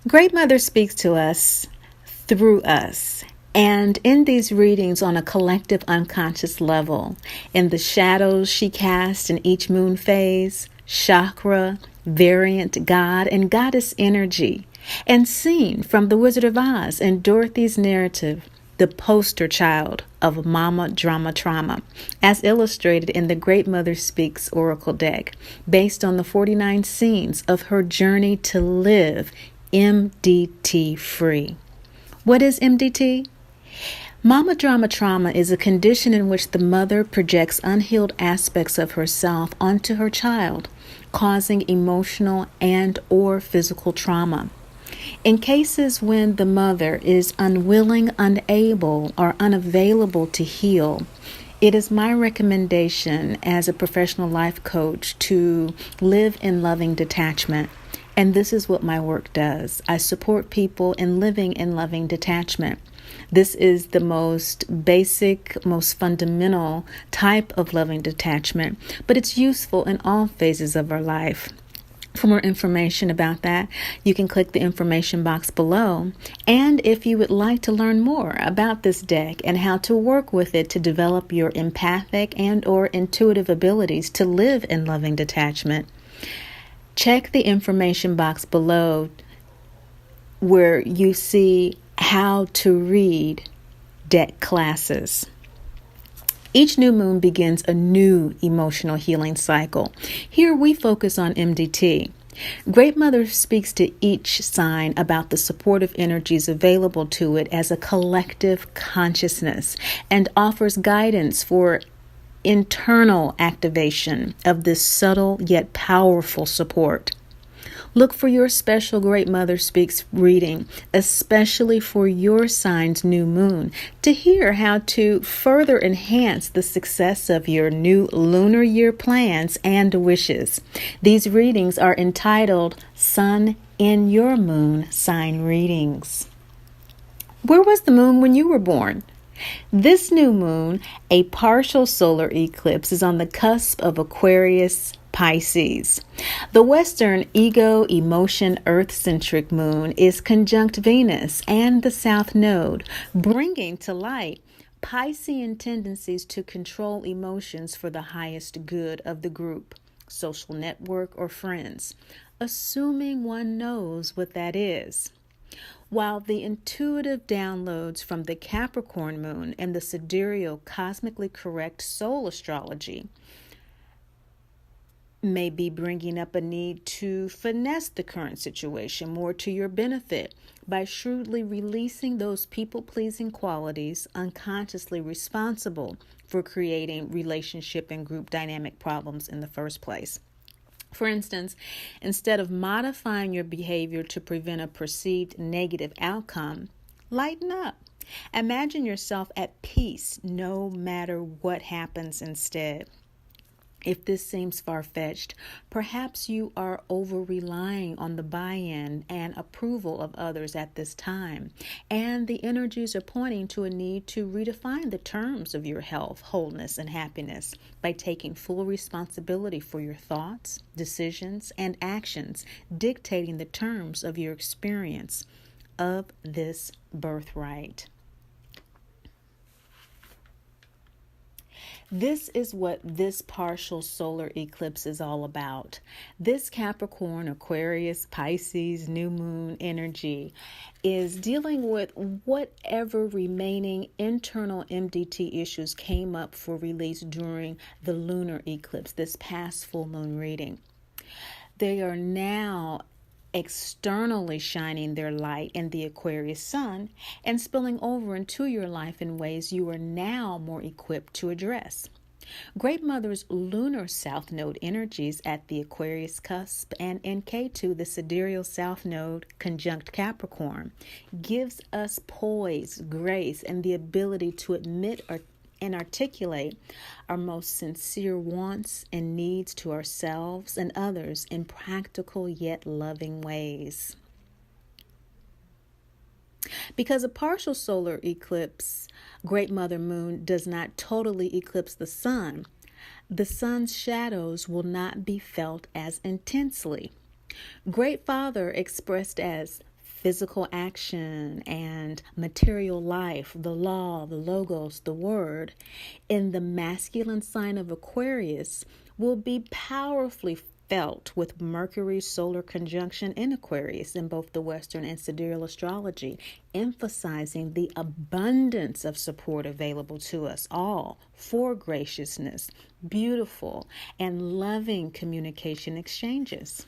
Great Mother speaks to us through us. And in these readings on a collective unconscious level, in the shadows she casts in each moon phase, chakra, variant god, and goddess energy, and seen from The Wizard of Oz and Dorothy's narrative, the poster child of Mama Drama Trauma, as illustrated in the Great Mother Speaks Oracle deck, based on the 49 scenes of her journey to live MDT free. What is MDT? Mama Drama Trauma is a condition in which the mother projects unhealed aspects of herself onto her child, causing emotional and or physical trauma. In cases when the mother is unwilling, unable, or unavailable to heal, it is my recommendation as a professional life coach to live in loving detachment. And this is what my work does. I support people in living in loving detachment. This is the most basic, most fundamental type of loving detachment, but it's useful in all phases of our life. For more information about that, you can click the information box below. And if you would like to learn more about this deck and how to work with it to develop your empathic and or intuitive abilities to live in loving detachment, check the information box below where you see how to read deck classes. Each new moon begins a new emotional healing cycle. Here we focus on MDT. Great Mother speaks to each sign about the supportive energies available to it as a collective consciousness and offers guidance for internal activation of this subtle yet powerful support. Look for your special Great Mother Speaks reading, especially for your sign's new moon, to hear how to further enhance the success of your new lunar year plans and wishes. These readings are entitled Sun in Your Moon Sign Readings. Where was the moon when you were born? This new moon, a partial solar eclipse, is on the cusp of Aquarius Pisces. The Western ego, emotion, earth-centric moon is conjunct Venus and the South Node, bringing to light Piscean tendencies to control emotions for the highest good of the group, social network, or friends, assuming one knows what that is. While the intuitive downloads from the Capricorn moon and the Sidereal cosmically correct soul astrology may be bringing up a need to finesse the current situation more to your benefit by shrewdly releasing those people-pleasing qualities unconsciously responsible for creating relationship and group dynamic problems in the first place. For instance, instead of modifying your behavior to prevent a perceived negative outcome, lighten up. Imagine yourself at peace no matter what happens instead. If this seems far-fetched, perhaps you are over-relying on the buy-in and approval of others at this time, and the energies are pointing to a need to redefine the terms of your health, wholeness, and happiness by taking full responsibility for your thoughts, decisions, and actions, dictating the terms of your experience of this birthright. This is what this partial solar eclipse is all about. This Capricorn, Aquarius, Pisces, new moon energy is dealing with whatever remaining internal MDT issues came up for release during the lunar eclipse, this past full moon reading. They are now externally shining their light in the Aquarius sun and spilling over into your life in ways you are now more equipped to address. Great Mother's lunar south node energies at the Aquarius cusp and in K2, the sidereal south node conjunct Capricorn, gives us poise, grace, and the ability to admit and articulate our most sincere wants and needs to ourselves and others in practical yet loving ways. Because a partial solar eclipse, Great Mother Moon, does not totally eclipse the sun's shadows will not be felt as intensely. Great Father expressed as physical action and material life, the law, the logos, the word, in the masculine sign of Aquarius will be powerfully felt with Mercury's solar conjunction in Aquarius in both the Western and Sidereal astrology, emphasizing the abundance of support available to us all for graciousness, beautiful, and loving communication exchanges.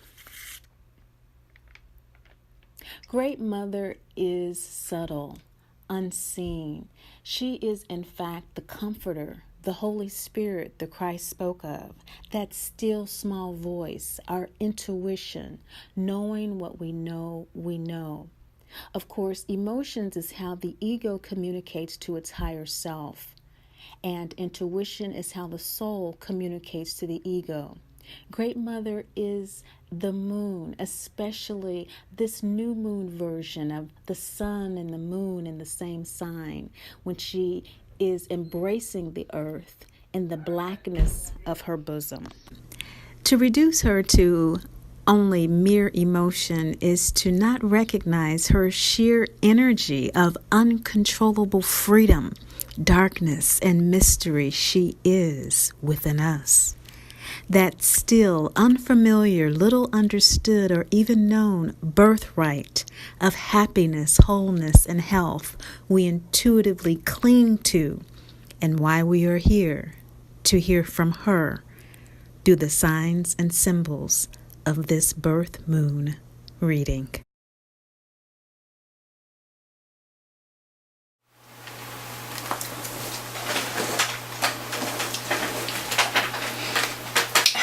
Great Mother is subtle, unseen. She is, in fact, the comforter, the Holy Spirit the Christ spoke of, that still small voice, our intuition, knowing what we know we know. Of course, emotions is how the ego communicates to its higher self, and intuition is how the soul communicates to the ego. Great Mother is the moon, especially this new moon version of the sun and the moon in the same sign, when she is embracing the earth in the blackness of her bosom. To reduce her to only mere emotion is to not recognize her sheer energy of uncontrollable freedom, darkness, and mystery she is within us. That still unfamiliar, little understood, or even known birthright of happiness, wholeness, and health we intuitively cling to, and why we are here to hear from her through the signs and symbols of this birth moon reading.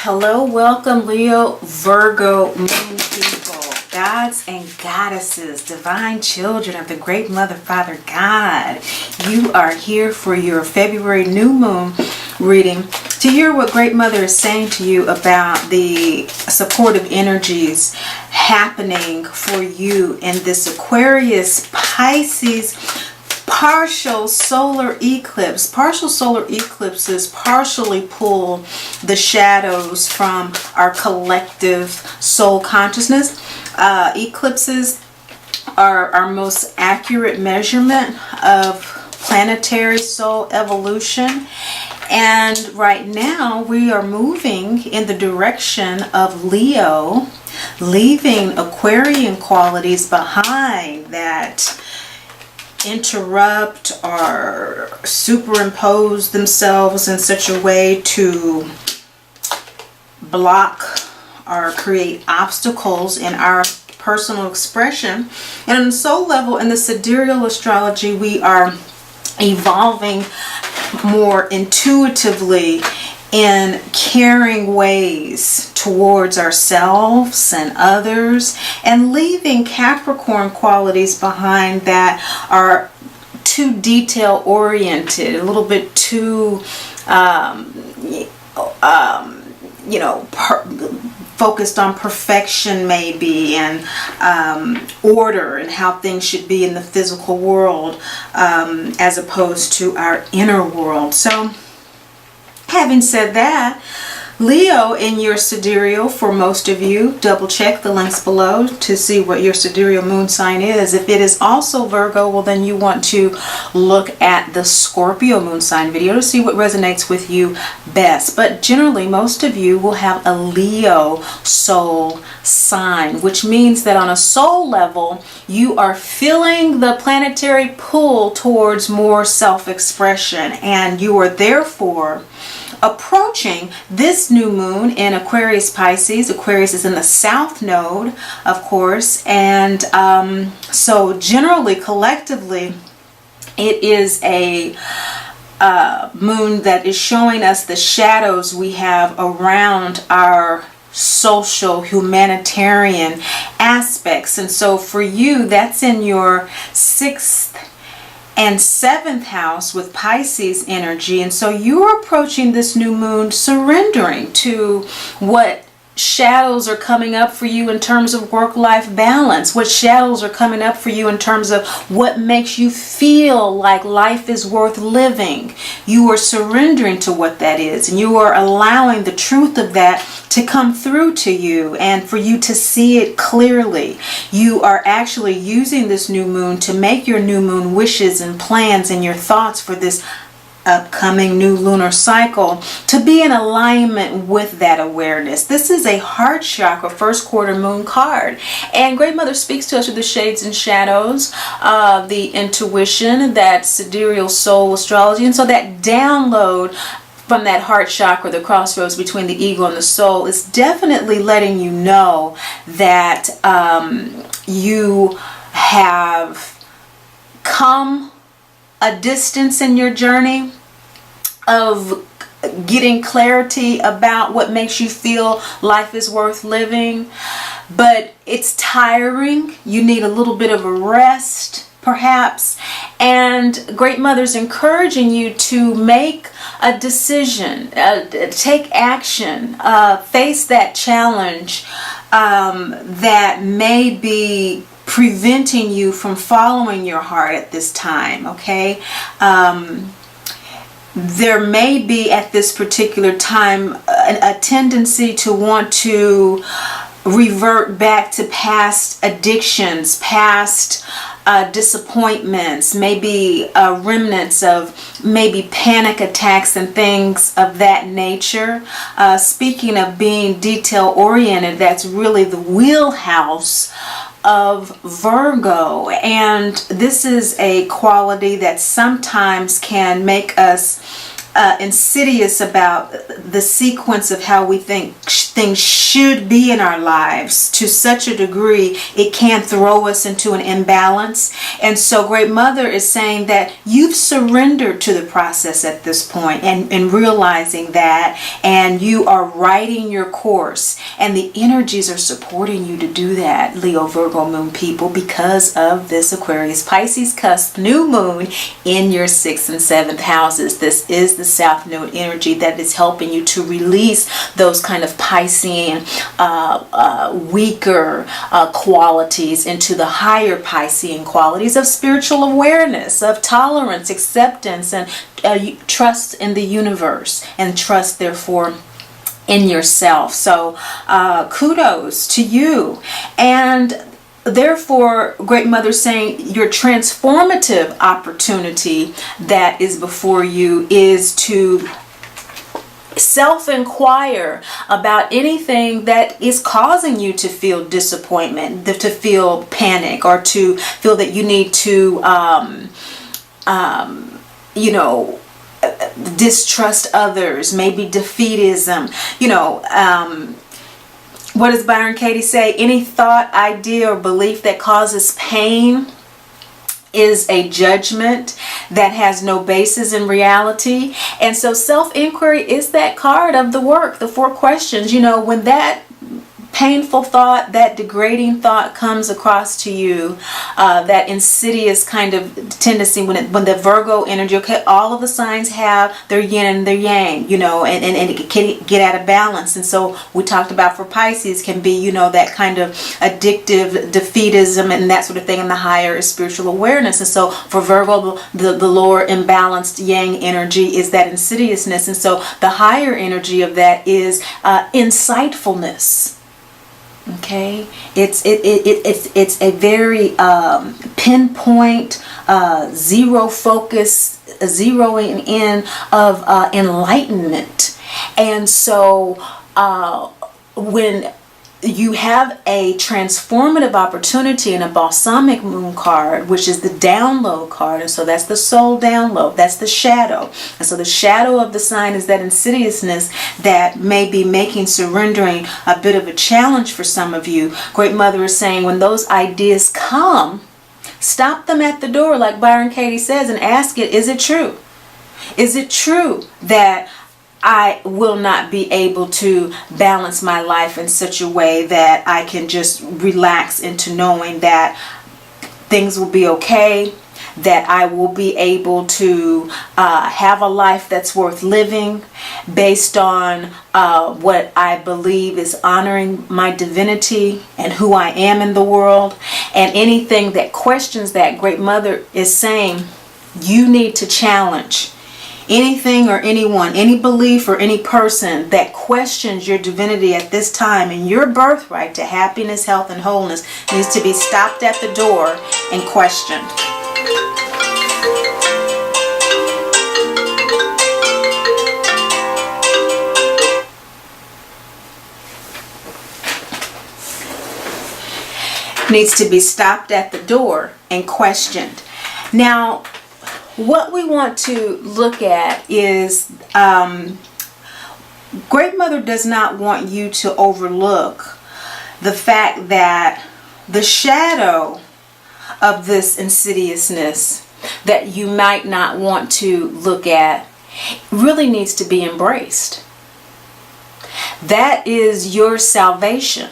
Hello, welcome, Leo, Virgo, Moon people, gods and goddesses, divine children of the Great Mother, Father God. You are here for your February new moon reading to hear what Great Mother is saying to you about the supportive energies happening for you in this Aquarius, Pisces, partial solar eclipse. Partial solar eclipses partially pull the shadows from our collective soul consciousness. Eclipses are our most accurate measurement of planetary soul evolution. And right now we are moving in the direction of Leo, leaving Aquarian qualities behind that interrupt or superimpose themselves in such a way to block or create obstacles in our personal expression. And on the soul level, in the sidereal astrology, we are evolving more intuitively in caring ways towards ourselves and others, and leaving Capricorn qualities behind that are too detail oriented, a little bit too focused on perfection maybe, and order and how things should be in the physical world, as opposed to our inner world. So having said that, Leo in your sidereal, for most of you, double check the links below to see what your sidereal moon sign is. If it is also Virgo, well then you want to look at the Scorpio moon sign video to see what resonates with you best. But generally, most of you will have a Leo soul sign, which means that on a soul level, you are feeling the planetary pull towards more self-expression, and you are therefore approaching this new moon in Aquarius, Pisces. Aquarius is in the south node, of course, and so generally, collectively, it is a moon that is showing us the shadows we have around our social, humanitarian aspects. And so for you, that's in your 6th and 7th house with Pisces energy. And so you're approaching this new moon surrendering to what shadows are coming up for you in terms of work-life balance? What shadows are coming up for you in terms of what makes you feel like life is worth living? You are surrendering to what that is, and you are allowing the truth of that to come through to you and for you to see it clearly. You are actually using this new moon to make your new moon wishes and plans and your thoughts for this upcoming new lunar cycle to be in alignment with that awareness. This is a heart chakra first quarter moon card, and Great Mother speaks to us with the shades and shadows, the intuition, that sidereal soul astrology, and so that download from that heart chakra, the crossroads between the ego and the soul, is definitely letting you know that you have come a distance in your journey of getting clarity about what makes you feel life is worth living, but it's tiring. You need a little bit of a rest, perhaps, and Great Mother's encouraging you to make a decision, take action, face that challenge that may be preventing you from following your heart at this time, okay? There may be at this particular time a tendency to want to revert back to past addictions, past disappointments, maybe remnants of maybe panic attacks and things of that nature. Speaking of being detail oriented, that's really the wheelhouse of Virgo, and this is a quality that sometimes can make us insidious about the sequence of how we think things should be in our lives to such a degree it can throw us into an imbalance. And so Great Mother is saying that you've surrendered to the process at this point, and realizing that, and you are writing your course, and the energies are supporting you to do that, Leo Virgo moon people, because of this Aquarius Pisces cusp new moon in your 6th and 7th houses. This is the South Node energy that is helping you to release those kind of Piscean weaker qualities into the higher Piscean qualities of spiritual awareness, of tolerance, acceptance, and trust in the universe, and trust therefore in yourself. So kudos to you. And therefore, Great Mother saying your transformative opportunity that is before you is to self-inquire about anything that is causing you to feel disappointment, to feel panic, or to feel that you need to distrust others, maybe defeatism, what does Byron Katie say? Any thought, idea, or belief that causes pain is a judgment that has no basis in reality. And so self-inquiry is that card of the work, the 4 questions. When that painful thought, that degrading thought comes across to you, that insidious kind of tendency, when the Virgo energy, okay, all of the signs have their yin and their yang, and it can get out of balance. And so we talked about for Pisces can be, that kind of addictive defeatism and that sort of thing, and the higher is spiritual awareness. And so for Virgo, the lower imbalanced yang energy is that insidiousness. And so the higher energy of that is insightfulness. Okay, it's a very pinpoint, zero focus, zeroing in of enlightenment. And so when you have a transformative opportunity in a balsamic moon card, which is the download card, and so that's the soul download, that's the shadow. And so the shadow of the sign is that insidiousness that may be making surrendering a bit of a challenge for some of you. Great Mother is saying when those ideas come, stop them at the door, like Byron Katie says, and ask it, is it true? Is it true that I will not be able to balance my life in such a way that I can just relax into knowing that things will be okay, that I will be able to have a life that's worth living based on what I believe is honoring my divinity and who I am in the world. And anything that questions that, Great Mother is saying, you need to challenge anything or anyone, any belief or any person that questions your divinity at this time, and your birthright to happiness, health, and wholeness needs to be stopped at the door and questioned. Needs to be stopped at the door and questioned. Now, what we want to look at is Great Mother does not want you to overlook the fact that the shadow of this insidiousness that you might not want to look at really needs to be embraced. That is your salvation,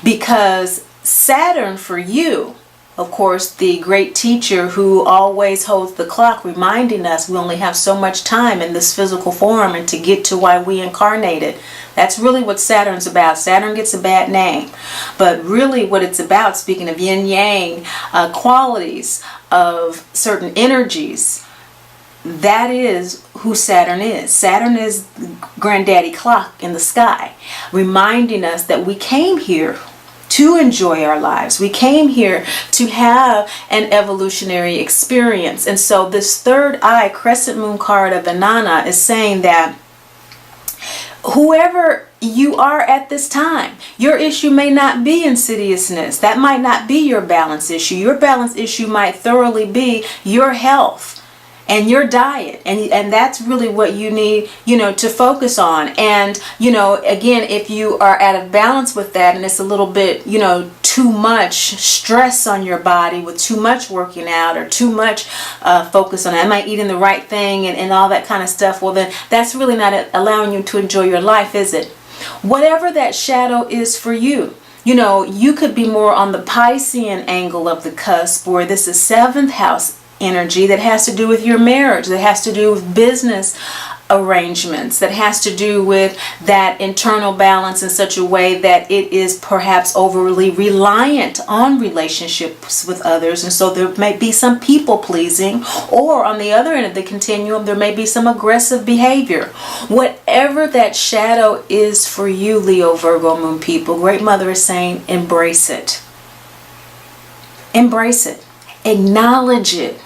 because Saturn for you, of course, the great teacher who always holds the clock, reminding us we only have so much time in this physical form and to get to why we incarnated. That's really what Saturn's about. Saturn gets a bad name, but really what it's about, speaking of yin-yang qualities of certain energies, that is who Saturn is. Saturn is the granddaddy clock in the sky, reminding us that we came here to enjoy our lives. We came here to have an evolutionary experience. And so this third eye crescent moon card of Inanna is saying that whoever you are at this time, your issue may not be insidiousness. That might not be your balance issue. Your balance issue might thoroughly be your health and your diet, and that's really what you need, to focus on. And again, if you are out of balance with that, and it's a little bit too much stress on your body with too much working out or too much focus on, am I eating the right thing, and all that kind of stuff, well then that's really not allowing you to enjoy your life, is it? Whatever that shadow is for you, you could be more on the Piscean angle of the cusp, where this is 7th house energy that has to do with your marriage, that has to do with business arrangements, that has to do with that internal balance in such a way that it is perhaps overly reliant on relationships with others, and so there may be some people pleasing, or on the other end of the continuum there may be some aggressive behavior. Whatever that shadow is for you, Leo, Virgo moon people, Great Mother is saying embrace it. Embrace it. Acknowledge it.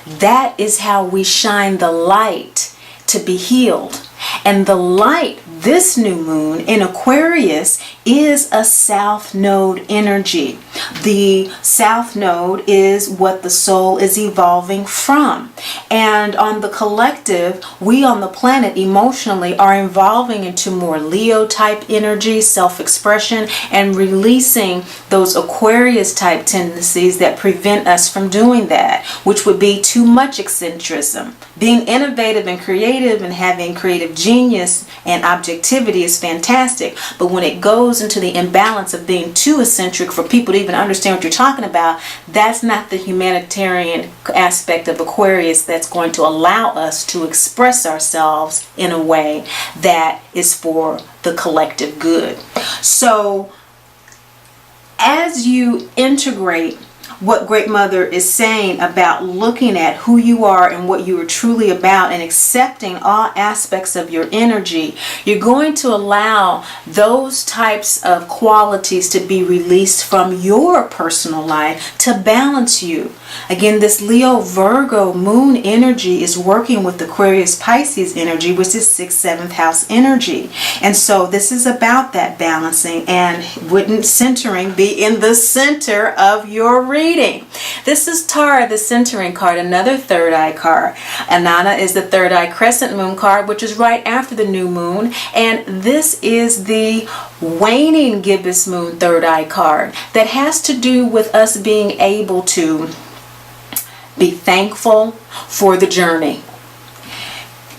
That is how we shine the light to be healed. And the light, this new moon in Aquarius, is a south node energy. The south node is what the soul is evolving from. And on the collective, we on the planet emotionally are evolving into more Leo type energy, self-expression, and releasing those Aquarius type tendencies that prevent us from doing that, which would be too much eccentricism. Being innovative and creative and having creative genius and objectivity is fantastic, but when it goes into the imbalance of being too eccentric for people to even understand what you're talking about, that's not the humanitarian aspect of Aquarius that's going to allow us to express ourselves in a way that is for the collective good. So as you integrate what Great Mother is saying about looking at who you are and what you are truly about and accepting all aspects of your energy, you're going to allow those types of qualities to be released from your personal life to balance you. Again, this Leo Virgo moon energy is working with Aquarius Pisces energy, which is 6th, 7th house energy. And so this is about that balancing, and wouldn't centering be in the center of your reading. This is Tara, the centering card, another third eye card. Inanna is the third eye crescent moon card, which is right after the new moon. And this is the waning gibbous moon third eye card that has to do with us being able to be thankful for the journey.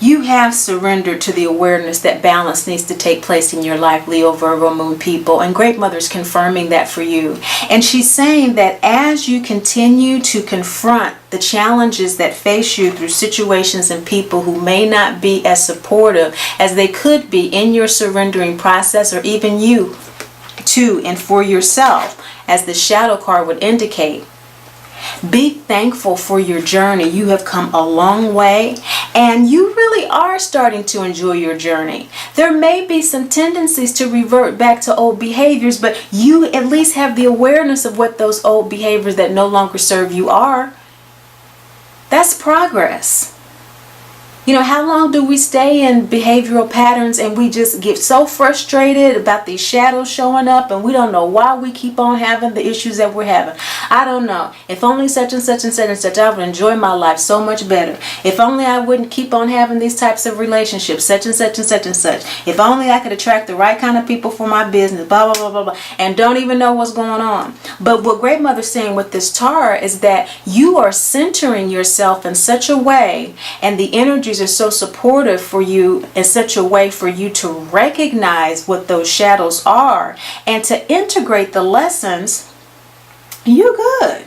You have surrendered to the awareness that balance needs to take place in your life, Leo Virgo moon people, and Great Mother's confirming that for you. And she's saying that as you continue to confront the challenges that face you through situations and people who may not be as supportive as they could be in your surrendering process, or even you to and for yourself, as the shadow card would indicate. Be thankful for your journey. You have come a long way, and you really are starting to enjoy your journey. There may be some tendencies to revert back to old behaviors, but you at least have the awareness of what those old behaviors that no longer serve you are. That's progress. You know, how long do we stay in behavioral patterns and we just get so frustrated about these shadows showing up and we don't know why we keep on having the issues that we're having? I don't know. If only such and such and such and such, I would enjoy my life so much better. If only I wouldn't keep on having these types of relationships, such and such and such and such. If only I could attract the right kind of people for my business, blah, blah, blah, blah, blah, and don't even know what's going on. But what Great Mother's saying with this Taurus is that you are centering yourself in such a way, and the energies are so supportive for you in such a way for you to recognize what those shadows are and to integrate the lessons. You're good.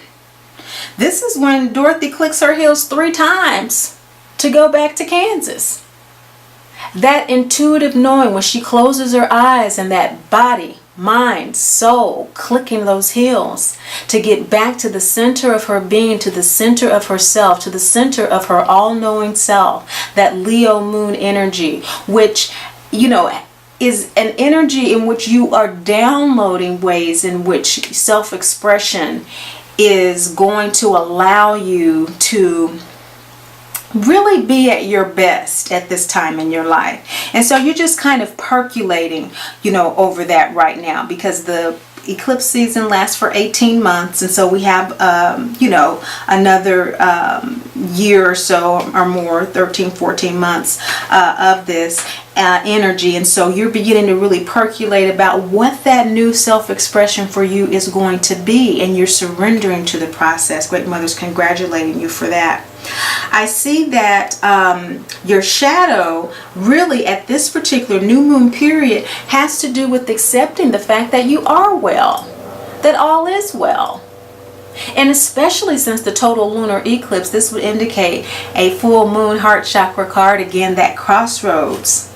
This is when Dorothy clicks her heels 3 times to go back to Kansas. That intuitive knowing when she closes her eyes and that body, mind, soul, clicking those heels to get back to the center of her being, to the center of herself, to the center of her all-knowing self, that Leo moon energy, which, you know, is an energy in which you are downloading ways in which self-expression is going to allow you to really be at your best at this time in your life. And so you're just kind of percolating, you know, over that right now, because the eclipse season lasts for 18 months. And so we have, you know, another year or so or more, 13, 14 months of this energy. And so you're beginning to really percolate about what that new self-expression for you is going to be. And you're surrendering to the process. Great Mother's congratulating you for that. I see that your shadow really at this particular new moon period has to do with accepting the fact that you are well, that all is well. And especially since the total lunar eclipse, this would indicate a full moon heart chakra card. Again, that crossroads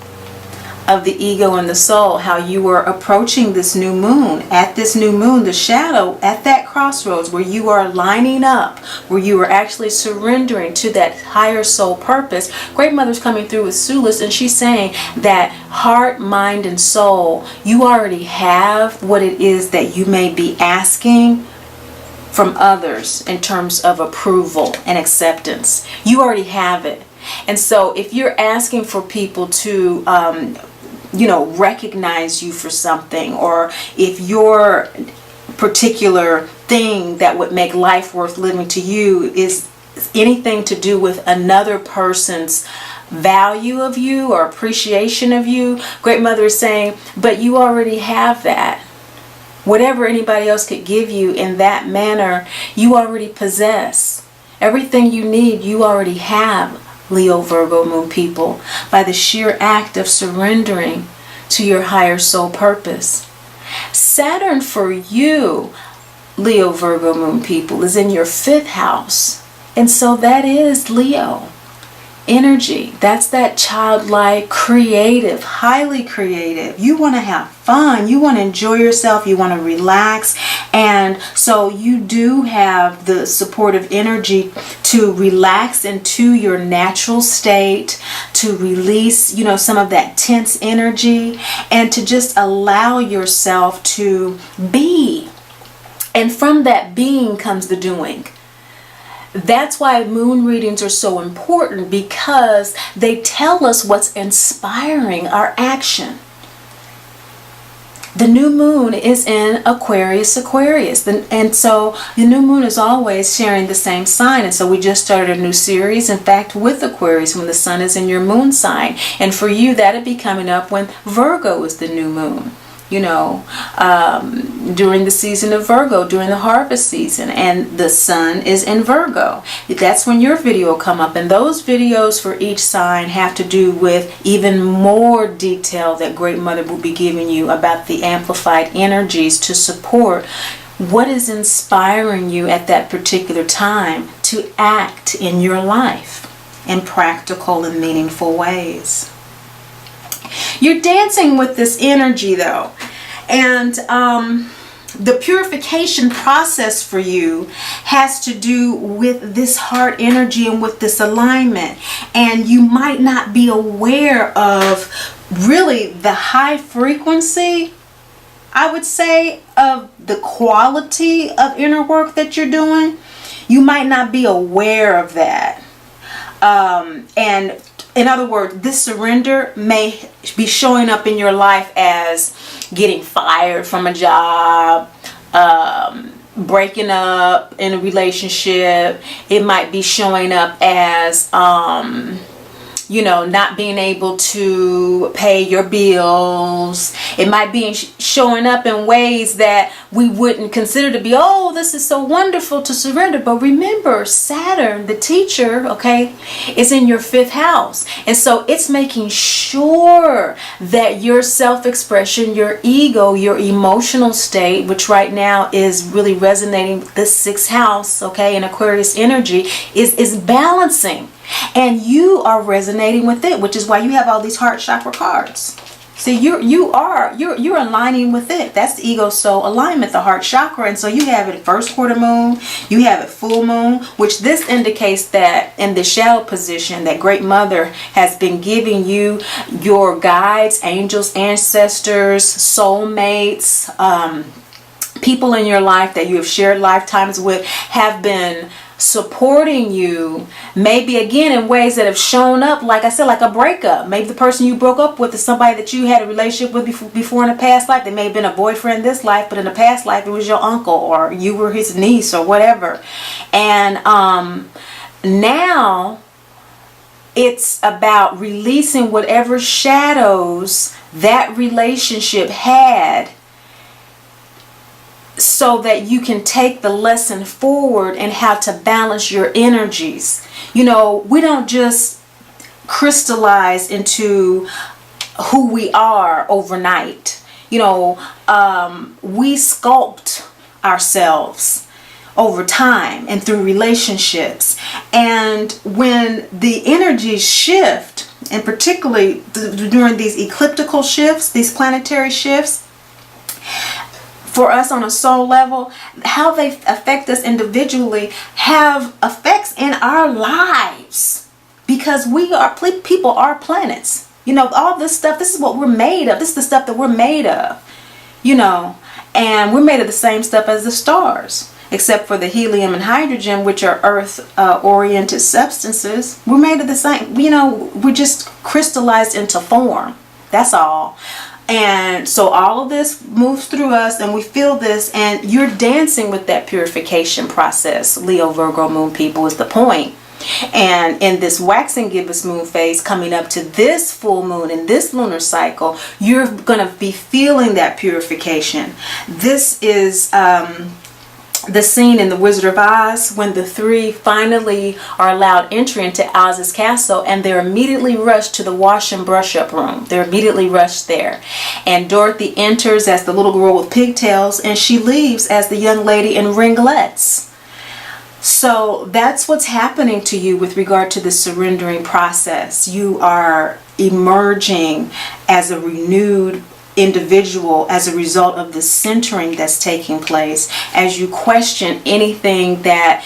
of the ego and the soul, how you are approaching this new moon. At this new moon, the shadow at that crossroads where you are lining up, where you are actually surrendering to that higher soul purpose. Great Mother's coming through with Sulis, and she's saying that heart, mind, and soul, you already have what it is that you may be asking from others in terms of approval and acceptance. You already have it. And so if you're asking for people to you know, recognize you for something, or if your particular thing that would make life worth living to you is anything to do with another person's value of you or appreciation of you, Great Mother is saying, but you already have that. Whatever anybody else could give you in that manner, you already possess. Everything you need, you already have, Leo Virgo moon people, by the sheer act of surrendering to your higher soul purpose. Saturn for you, Leo Virgo moon people, is in your 5th house. And so that is Leo energy. That's that childlike, creative, highly creative. You want to have fun. You want to enjoy yourself. You want to relax. And so you do have the supportive energy to relax into your natural state, to release, you know, some of that tense energy, and to just allow yourself to be. And from that being comes the doing. That's why moon readings are so important, because they tell us what's inspiring our action. The new moon is in Aquarius, and so the new moon is always sharing the same sign. And so we just started a new series, in fact, with Aquarius, when the sun is in your moon sign. And for you, that'll be coming up when Virgo is the new moon. You know, during the season of Virgo, during the harvest season, and the sun is in Virgo. That's when your video will come up, and those videos for each sign have to do with even more detail that Great Mother will be giving you about the amplified energies to support What is inspiring you at that particular time to act in your life in practical and meaningful ways? You're dancing with this energy though, and the purification process for you has to do with this heart energy and with this alignment. And you might not be aware of really the high frequency, I would say, of the quality of inner work that you're doing. You might not be aware of that. And in other words, this surrender may be showing up in your life as getting fired from a job, breaking up in a relationship. It might be showing up as, not being able to pay your bills. It might be showing up in ways that we wouldn't consider to be, oh, this is so wonderful to surrender. But remember, Saturn, the teacher, okay, is in your 5th house. And so it's making sure that your self-expression, your ego, your emotional state, which right now is really resonating with the 6th house, okay, in Aquarius energy, is balancing. And you are resonating with it, which is why you have all these heart chakra cards. See, you're aligning with it. That's the ego soul alignment, the heart chakra. And so you have it first quarter moon, you have it full moon, which this indicates that in the shadow position, that Great Mother has been giving you your guides, angels, ancestors, soulmates, people in your life that you have shared lifetimes with have been supporting you, maybe again in ways that have shown up, like I said, like a breakup. Maybe the person you broke up with is somebody that you had a relationship with before in a past life. They may have been a boyfriend this life, but in a past life it was your uncle or you were his niece or whatever. And now it's about releasing whatever shadows that relationship had, so that you can take the lesson forward and how to balance your energies. We don't just crystallize into who we are overnight. We sculpt ourselves over time and through relationships. And when the energies shift, and particularly during these ecliptical shifts, these planetary shifts, for us on a soul level, how they affect us individually have effects in our lives, because people are planets. All this stuff, this is what we're made of. This is the stuff that we're made of, and we're made of the same stuff as the stars, except for the helium and hydrogen, which are earth oriented substances. We're made of the same, we're just crystallized into form. That's all. And so all of this moves through us and we feel this, and you're dancing with that purification process. Leo, Virgo moon people is the point. And in this waxing gibbous moon phase coming up to this full moon in this lunar cycle, you're going to be feeling that purification. This is the scene in The Wizard of Oz when the three finally are allowed entry into Oz's castle, and they're immediately rushed to the wash and brush up room. They're immediately rushed there. And Dorothy enters as the little girl with pigtails, and she leaves as the young lady in ringlets. So that's what's happening to you with regard to the surrendering process. You are emerging as a renewed individual as a result of the centering that's taking place, as you question anything that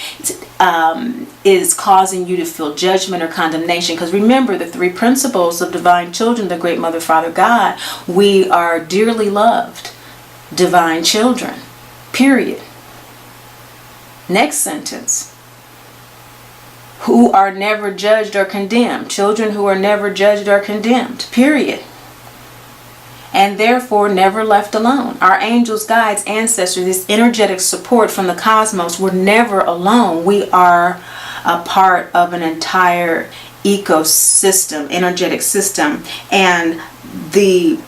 is causing you to feel judgment or condemnation. Because remember, the three principles of divine children, the Great Mother, Father, God, we are dearly loved divine children, period. Next sentence. Who are never judged or condemned. Children who are never judged or condemned, period. And therefore never left alone. Our angels, guides, ancestors, this energetic support from the cosmos, we're never alone. We are a part of an entire ecosystem, energetic system. And the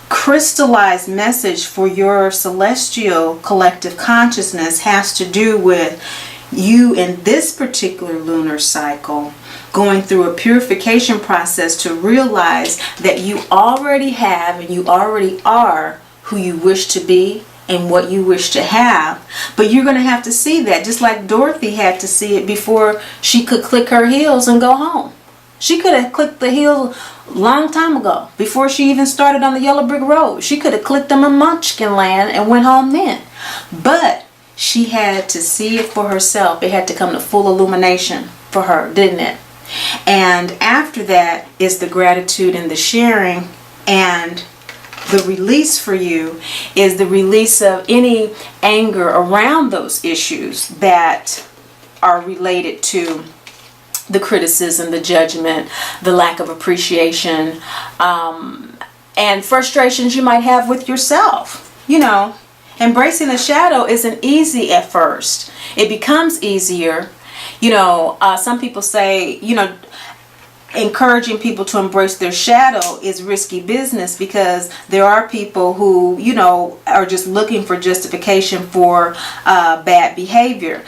crystallized message for your celestial collective consciousness has to do with you in this particular lunar cycle going through a purification process to realize that you already have and you already are who you wish to be, and what you wish to have. But you're going to have to see that, just like Dorothy had to see it before she could click her heels and go home. She could have clicked the heels a long time ago, before she even started on the yellow brick road. She could have clicked them in Munchkin Land and went home then. But she had to see it for herself. It had to come to full illumination for her, didn't it? And after that is the gratitude and the sharing, and the release for you is the release of any anger around those issues that are related to the criticism, the judgment, the lack of appreciation, and frustrations you might have with yourself. You know, embracing the shadow isn't easy at first. It becomes easier. You know, some people say, you know, encouraging people to embrace their shadow is risky business, because there are people who, you know, are just looking for justification for bad behavior.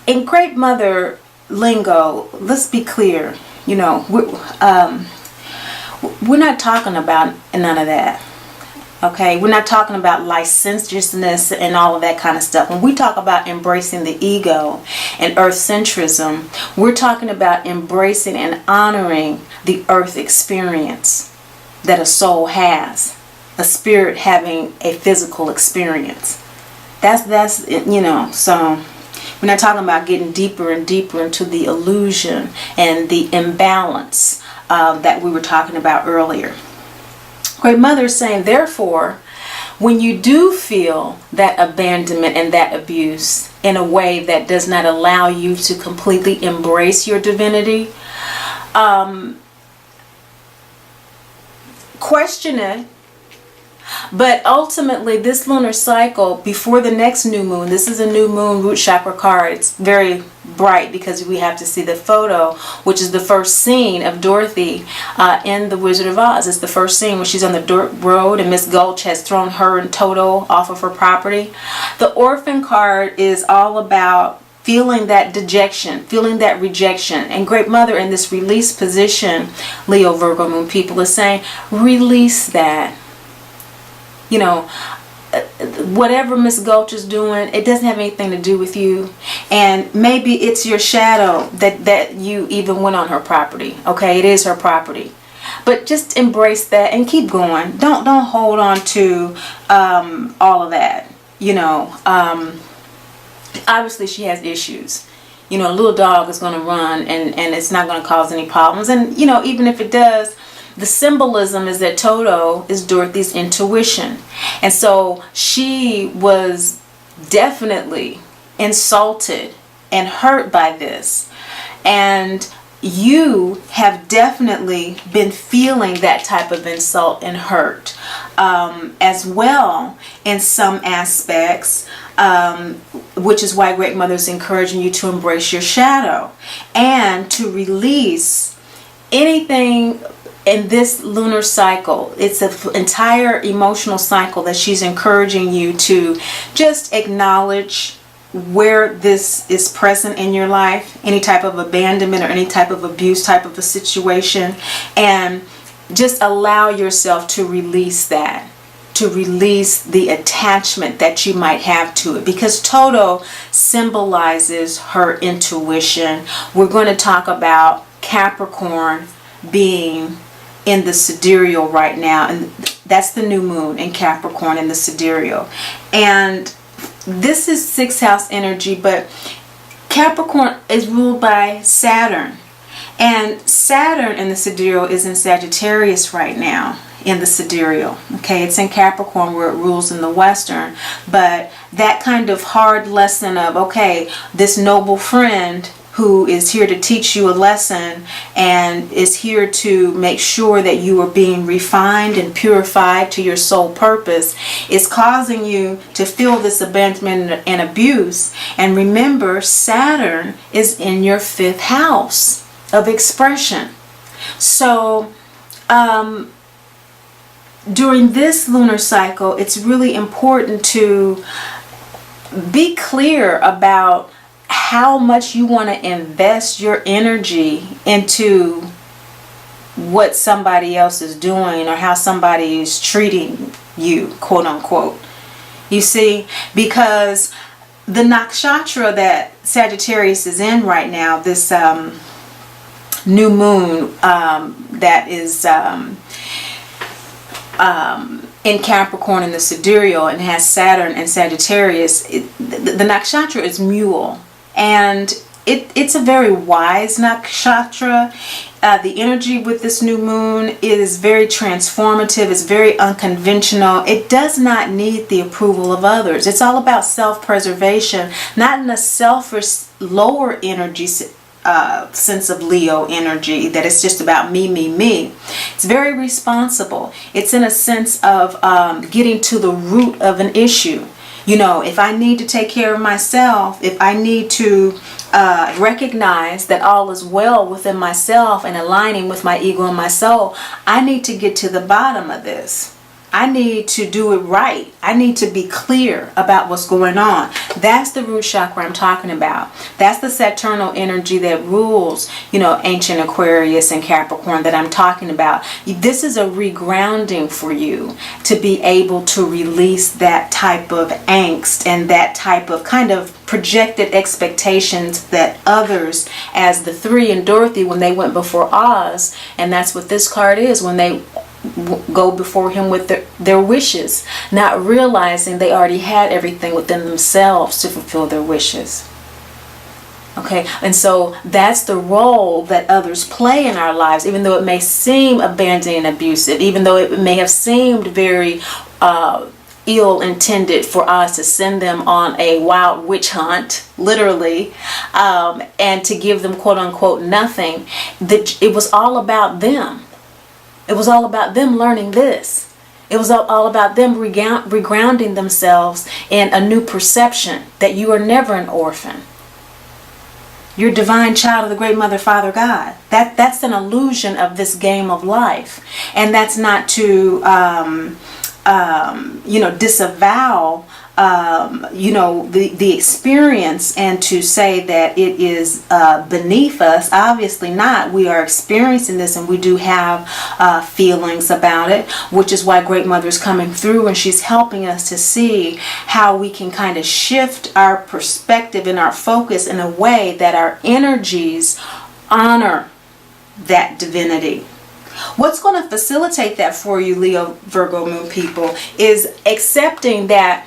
In Great Mother lingo, let's be clear, you know, we're not talking about none of that. Okay, we're not talking about licentiousness and all of that kind of stuff. When we talk about embracing the ego and earth centrism, we're talking about embracing and honoring the earth experience that a soul has, a spirit having a physical experience. That's you know, so we're not talking about getting deeper and deeper into the illusion and the imbalance that we were talking about earlier. Great Mother is saying, therefore, when you do feel that abandonment and that abuse in a way that does not allow you to completely embrace your divinity, question it. But ultimately, this lunar cycle before the next new moon, this is a new moon root chakra card. It's very bright because we have to see the photo, which is the first scene of Dorothy in The Wizard of Oz. It's the first scene when she's on the dirt road and Miss Gulch has thrown her and Toto off of her property. The orphan card is all about feeling that dejection, feeling that rejection. And Great Mother in this release position, Leo, Virgo Moon people, is saying, release that. You know, whatever Miss Gulch is doing, it doesn't have anything to do with you. And maybe it's your shadow that you even went on her property. Okay, it is her property. But just embrace that and keep going. Don't hold on to all of that. You know, obviously she has issues. You know, a little dog is going to run and it's not going to cause any problems. And, you know, even if it does, the symbolism is that Toto is Dorothy's intuition. And so she was definitely insulted and hurt by this. And you have definitely been feeling that type of insult and hurt as well in some aspects, which is why Great Mother is encouraging you to embrace your shadow and to release anything in this lunar cycle. It's an entire emotional cycle that she's encouraging you to just acknowledge where this is present in your life, any type of abandonment or any type of abuse type of a situation, and just allow yourself to release that, to release the attachment that you might have to it, because Toto symbolizes her intuition. We're going to talk about Capricorn being in the sidereal right now, and that's the new moon in Capricorn in the sidereal. And this is 6th house energy, but Capricorn is ruled by Saturn, and Saturn in the sidereal is in Sagittarius right now in the sidereal. Okay, it's in Capricorn where it rules in the western, but that kind of hard lesson of, okay, this noble friend who is here to teach you a lesson and is here to make sure that you are being refined and purified to your soul purpose, is causing you to feel this abandonment and abuse. And remember, Saturn is in your 5th house of expression. So during this lunar cycle, it's really important to be clear about how much you want to invest your energy into what somebody else is doing or how somebody is treating you, quote unquote. You see, because the nakshatra that Sagittarius is in right now, this new moon that is in Capricorn in the Sidereal and has Saturn and Sagittarius, the nakshatra is Mule, and it's a very wise nakshatra. The energy with this new moon is very transformative. It's very unconventional. It does not need the approval of others. It's all about self-preservation, not in a selfish, lower energy sense of Leo energy, that it's just about me, me, me. It's very responsible. It's in a sense of getting to the root of an issue. You know, if I need to take care of myself, if I need to recognize that all is well within myself and aligning with my ego and my soul, I need to get to the bottom of this. I need to do it right. I need to be clear about what's going on. That's the root chakra I'm talking about. That's the Saturnal energy that rules, you know, ancient Aquarius and Capricorn that I'm talking about. This is a regrounding for you to be able to release that type of angst and that type of kind of projected expectations that others, as the three in Dorothy when they went before Oz, and that's what this card is, when they go before him with their wishes, not realizing they already had everything within themselves to fulfill their wishes. Okay, and so that's the role that others play in our lives, even though it may seem abandoning and abusive, even though it may have seemed very ill-intended for us to send them on a wild witch hunt, literally, and to give them quote-unquote nothing. It was all about them. It was all about them learning this. It was all about them regrounding themselves in a new perception that you are never an orphan. You're a divine child of the great Mother, Father, God. That's an illusion of this game of life. And that's not to, disavow the experience and to say that it is beneath us. Obviously not. We are experiencing this, and we do have feelings about it, which is why Great Mother is coming through, and she's helping us to see how we can kind of shift our perspective and our focus in a way that our energies honor that divinity. What's going to facilitate that for you, Leo, Virgo Moon people, is accepting that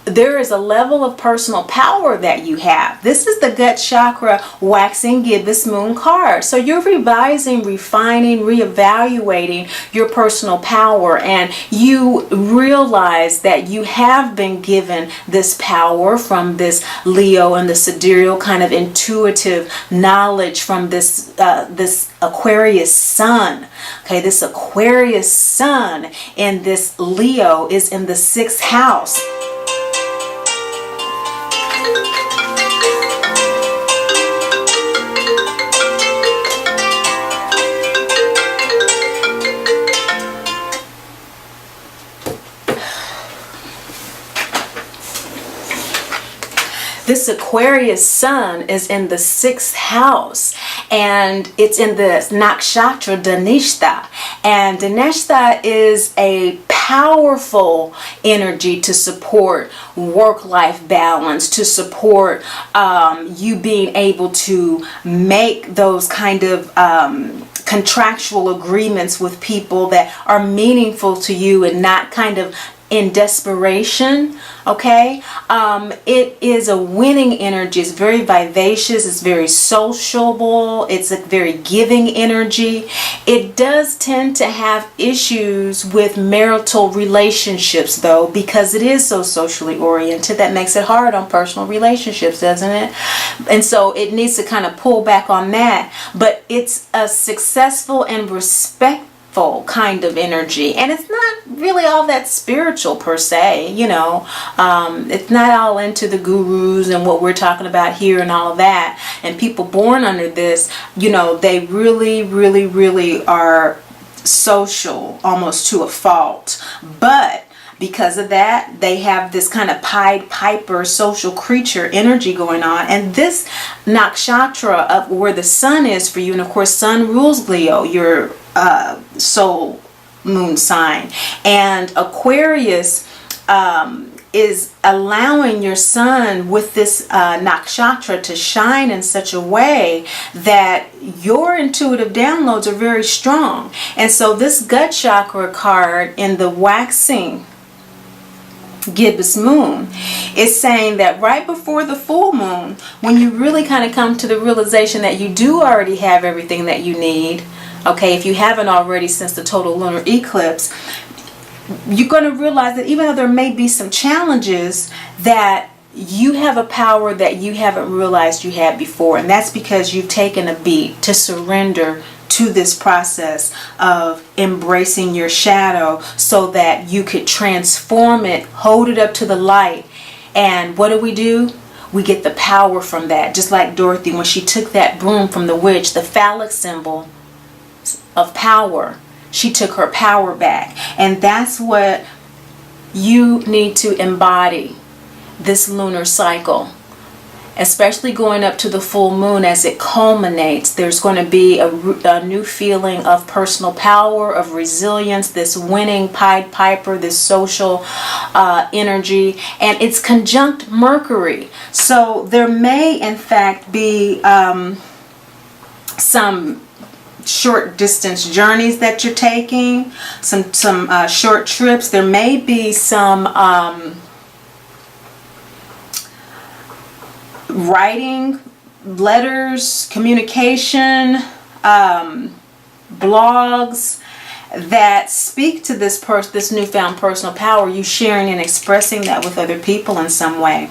there is a level of personal power that you have. This is the gut chakra waxing gibbous moon card. So you're revising, refining, reevaluating your personal power, and you realize that you have been given this power from this Leo and the sidereal kind of intuitive knowledge from this Aquarius sun. Okay, this Aquarius sun in this Leo is in the 6th house. This Aquarius sun is in the 6th house, and it's in the nakshatra Dhanishta. And Dhanishta is a powerful energy to support work-life balance, to support you being able to make those kind of contractual agreements with people that are meaningful to you and not kind of in desperation. Okay, it is a winning energy. It's very vivacious, it's very sociable, it's a very giving energy. It does tend to have issues with marital relationships though, because it is so socially oriented. That makes it hard on personal relationships, doesn't it? And so it needs to kind of pull back on that. But it's a successful and respectful kind of energy, and it's not really all that spiritual per se, you know. It's not all into the gurus and what we're talking about here and all of that. And people born under this, you know, they really are social almost to a fault. But because of that, they have this kind of Pied Piper social creature energy going on. And this nakshatra of where the sun is for you, and of course sun rules Leo, your soul moon sign, and Aquarius is allowing your sun with this nakshatra to shine in such a way that your intuitive downloads are very strong. And so this gut chakra card in the waxing gibbous moon is saying that right before the full moon, when you really kind of come to the realization that you do already have everything that you need, okay, if you haven't already since the total lunar eclipse, you're going to realize that even though there may be some challenges, that you have a power that you haven't realized you had before. And that's because you've taken a beat to surrender to this process of embracing your shadow so that you could transform it, hold it up to the light. And what do? We get the power from that. Just like Dorothy, when she took that broom from the witch, the phallic symbol of power, she took her power back. And that's what you need to embody this lunar cycle, especially going up to the full moon. As it culminates, there's going to be a new feeling of personal power, of resilience, this winning Pied Piper, this social energy, and it's conjunct Mercury. So there may in fact be some short distance journeys that you're taking, some short trips. There may be some writing, letters, communication, blogs that speak to this newfound personal power, you sharing and expressing that with other people in some way.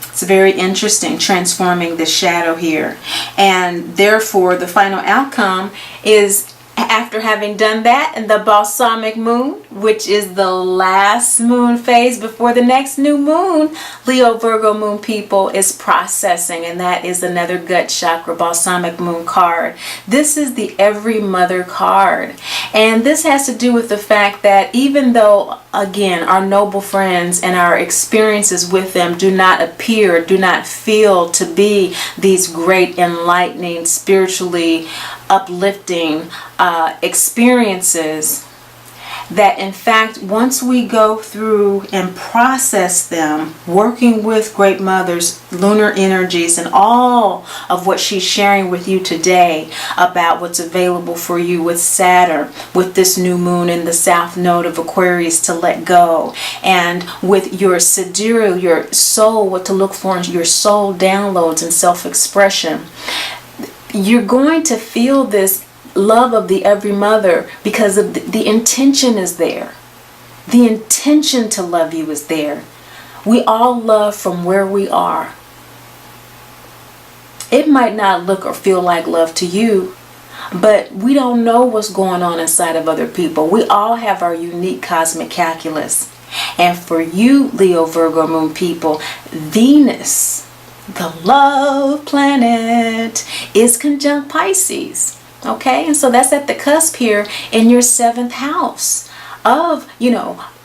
It's very interesting, transforming the shadow here. And therefore, the final outcome is, after having done that, and the balsamic moon, which is the last moon phase before the next new moon, Leo Virgo moon people, is processing. And that is another gut chakra balsamic moon card. This is the every mother card. And this has to do with the fact that even though, again, our noble friends and our experiences with them do not feel to be these great, enlightening, spiritually uplifting experiences, that in fact once we go through and process them, working with Great Mother's lunar energies and all of what she's sharing with you today about what's available for you with Saturn, with this new moon in the south node of Aquarius to let go, and with your sidereal, your soul, what to look for in your soul downloads and self-expression, you're going to feel this love of the every mother because of the intention is there. The intention to love you is there. We all love from where we are. It might not look or feel like love to you, but we don't know what's going on inside of other people. We all have our unique cosmic calculus. And for you, Leo Virgo moon people, Venus, the love planet, is conjunct Pisces. Okay, and so that's at the cusp here in your 7th house of,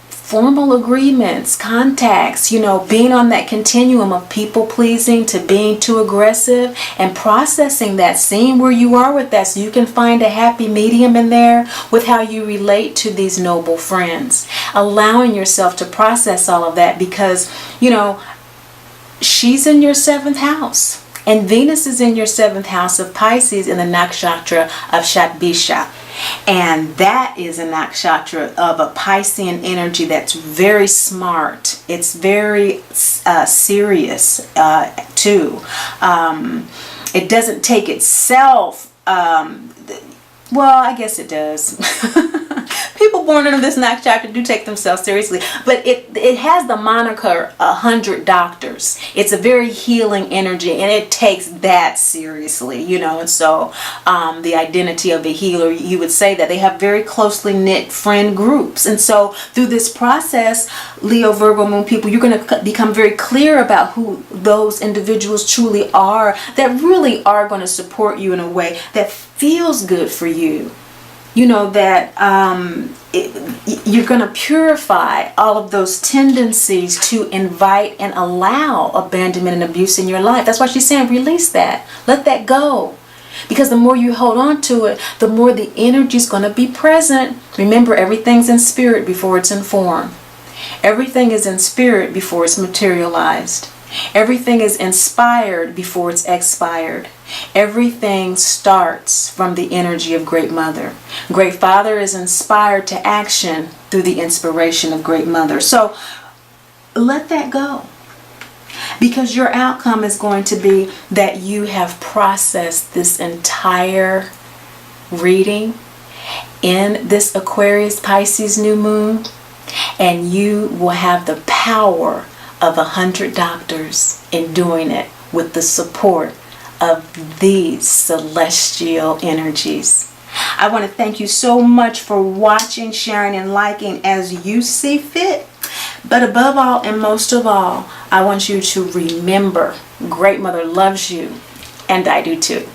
formal agreements, contacts, being on that continuum of people pleasing to being too aggressive, and processing that, seeing where you are with that so you can find a happy medium in there with how you relate to these noble friends. Allowing yourself to process all of that because, she's in your 7th house. And Venus is in your 7th house of Pisces in the nakshatra of Shatbisha. And that is a nakshatra of a Piscean energy that's very smart. It's very serious too. It doesn't take itself, well, I guess it does. People born into this nakshatra do take themselves seriously, but it has the moniker 100 doctors. It's a very healing energy, and it takes that seriously, and so the identity of a healer, you would say that they have very closely knit friend groups. And so through this process, Leo Virgo moon people, you're going to become very clear about who those individuals truly are that really are going to support you in a way that feels good for you. That you're going to purify all of those tendencies to invite and allow abandonment and abuse in your life. That's why she's saying release that. Let that go. Because the more you hold on to it, the more the energy is going to be present. Remember, everything's in spirit before it's in form. Everything is in spirit before it's materialized. Everything is inspired before it's expired. Everything starts from the energy of Great Mother. Great Father is inspired to action through the inspiration of Great Mother. So let that go. Because your outcome is going to be that you have processed this entire reading in this Aquarius Pisces new moon, and you will have the power of 100 doctors in doing it with the support of these celestial energies. I want to thank you so much for watching, sharing, and liking as you see fit. But above all and most of all, I want you to remember Great Mother loves you, and I do too.